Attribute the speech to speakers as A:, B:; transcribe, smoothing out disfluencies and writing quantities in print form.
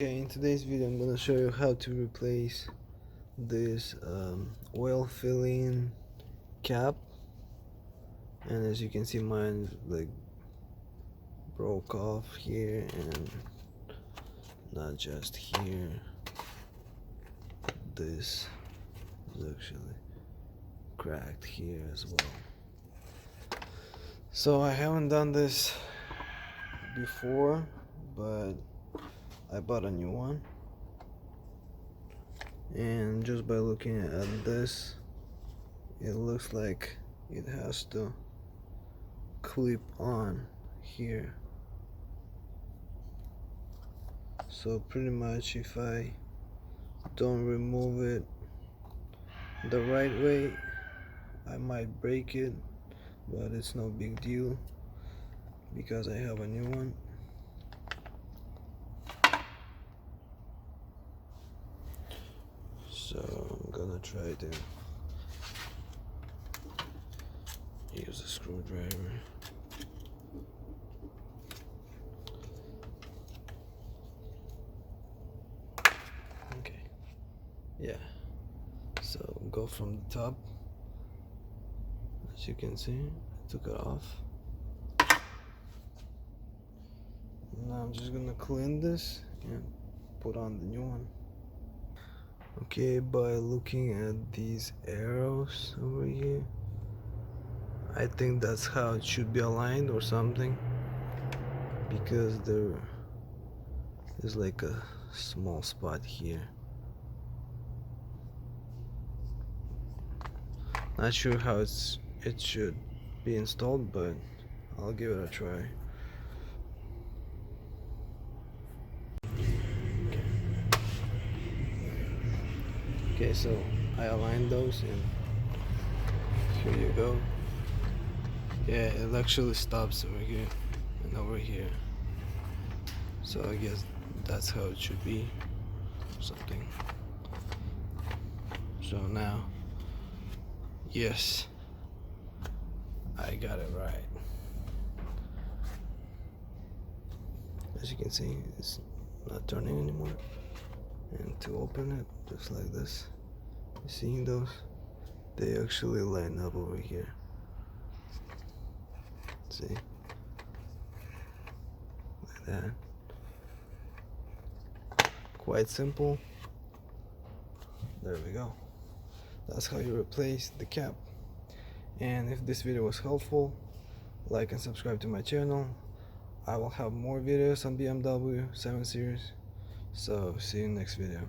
A: Okay, in today's video I'm gonna show you how to replace this oil filling cap, and as you can see mine like broke off here, and not just here, this is actually cracked here as well. So I haven't done this before, but I bought a new one, and just by looking at this it looks like it has to clip on here. So pretty much if I don't remove it the right way, I might break it, but it's no big deal because I have a new one. So I'm gonna try to use a screwdriver. Okay, yeah, so go from the top. As you can see, I took it off. Now I'm just gonna clean this and put on the new one. Okay, by looking at these arrows over here, I think that's how it should be aligned or something, because there is like a small spot here. Not sure how it should be installed, but I'll give it a try. Okay, so I aligned those, and here you go. Yeah, it actually stops over here and over here. So I guess that's how it should be, something. So now, yes, I got it right. As you can see, it's not turning anymore. And to open it, just like this, you seeing those? They actually line up over here. See? Like that. Quite simple. There we go. That's how you replace the cap. And if this video was helpful, like and subscribe to my channel. I will have more videos on BMW 7 Series. So see you in the next video.